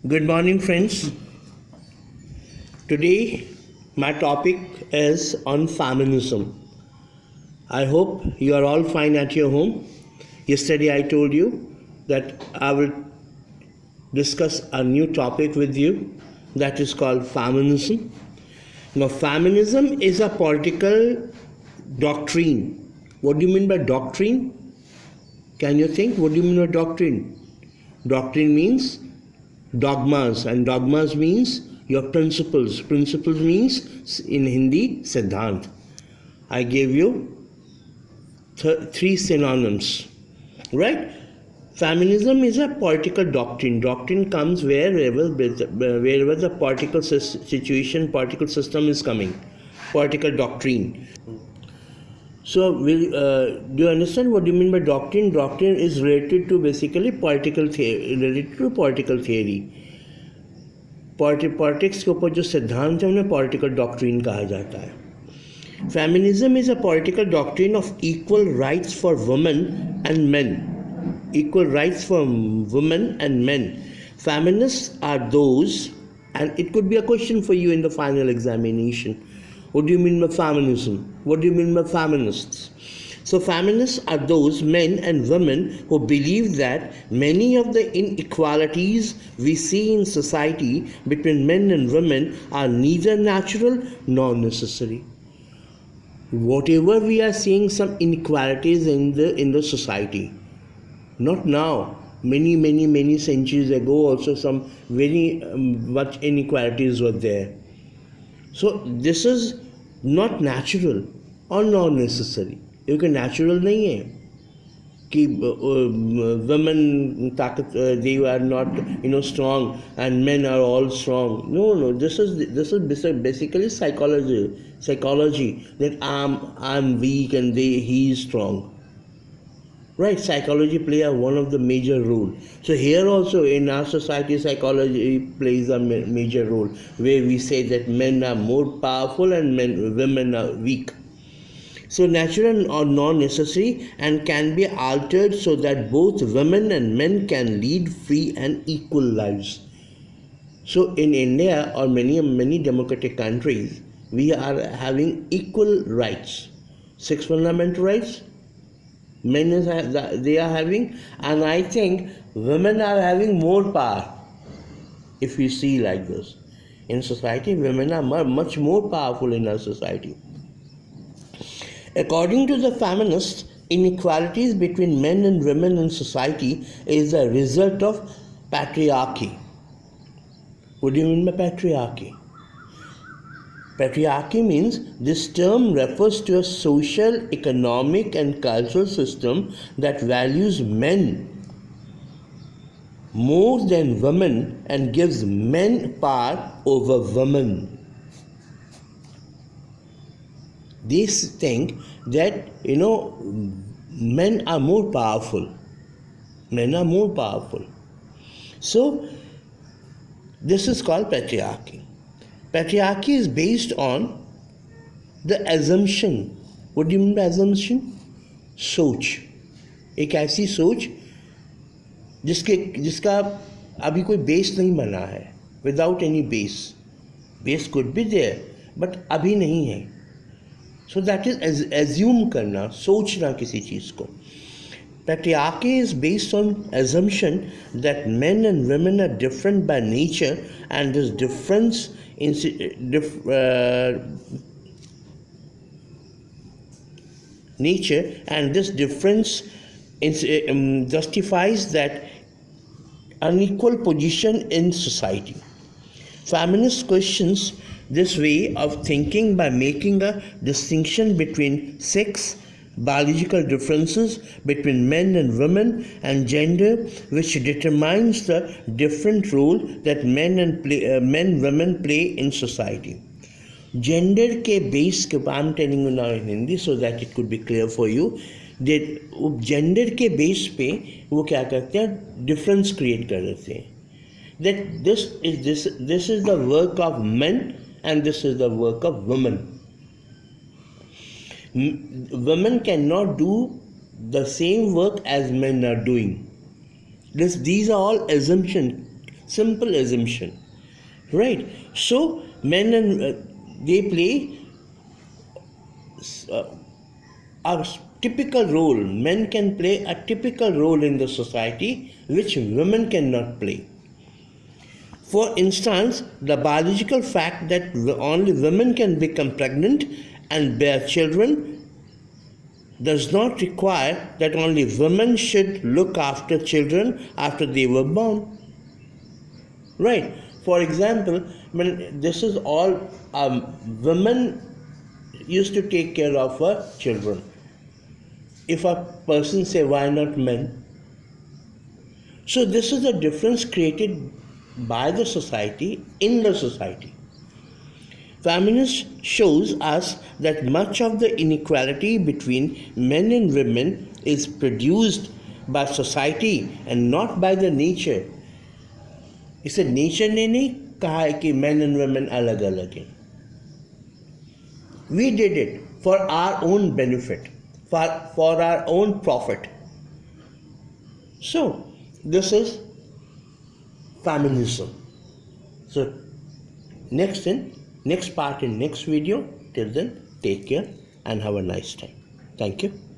Good morning, friends. Today, my topic is on feminism. I hope you are all fine at your home. Yesterday, I told you that I will discuss a new topic with you that is called feminism. Now, feminism is a political doctrine. What do you mean by doctrine? Can you think? What do you mean by doctrine? Doctrine means dogmas, and dogmas means your principles. Principles means in Hindi siddhant. I gave you three synonyms, right? Feminism is a political doctrine. Doctrine comes wherever the political situation, political system is coming. Political doctrine. So, do you understand what do you mean by doctrine? Doctrine is related to basically political theory, related to political theory. Politics के ऊपर जो सिद्धांत है उन्हें political doctrine कहा जाता है. Feminism is a political doctrine of equal rights for women and main. Equal rights for women and main. Feminists are those, and it could be a question for you in the final examination. What do you mean by feminism? What do you mean by feminists? So feminists are those men and women who believe that many of the inequalities we see in society between men and women are neither natural nor necessary. Whatever we are seeing some inequalities in the society, not now, many centuries ago also some very much inequalities were there. So this is not natural or not necessary. क्योंकि natural नहीं है कि women ताकत they are not strong and men are all strong. No this is basically psychology that I am weak and he is strong. Right, psychology plays one of the major role. So here also in our society, psychology plays a major role, where we say that men are more powerful and women are weak. So natural or non-necessary and can be altered so that both women and men can lead free and equal lives. So in India or many democratic countries, we are having equal rights. 6 fundamental rights. Men they are having, and I think women are having more power. If you see like this in society, women are much more powerful in our society. According to the feminists, inequalities between men and women in society is a result of patriarchy. What do you mean by patriarchy? Patriarchy means this term refers to a social, economic and cultural system that values men more than women and gives men power over women. They think that men are more powerful. Men are more powerful. So this is called patriarchy. Patriarchy is based on the assumption. What do you mean by assumption? सोच. एक ऐसी सोच जिसका अभी कोई base नहीं बना है. Without any base. Base could be there, but अभी नहीं है. So that is assume करना, सोचना किसी चीज़ को. Patriarchy is based on assumption that men and women are different by nature, and this difference nature and this difference justifies that unequal position in society. Feminist questions this way of thinking by making a distinction between sex, biological differences between men and women, and gender, which determines the different role that men women play in society. Gender ke base ke, I'm telling you now in Hindi so that it could be clear for you, that gender ke base पे वो क्या करते हैं, difference create कर देते हैं. That this is the work of men and this is the work of women. Women cannot do the same work as men are doing. These are all assumptions. Simple assumption, right? So men and they play uh, a typical role. Men can play a typical role in the society which women cannot play. For instance, the biological fact that only women can become pregnant and bear children does not require that only women should look after children after they were born. Right? For example, when this is all women used to take care of her children. If a person say why not men? So this is a difference created by the society in the society. Feminism shows us that much of the inequality between men and women is produced by society and not by the nature. इसे nature ने नहीं कहा है कि men and women अलग अलग हैं. We did it for our own benefit, for our own profit. So, this is feminism. So, next part in next video. Till then, take care and have a nice time. Thank you.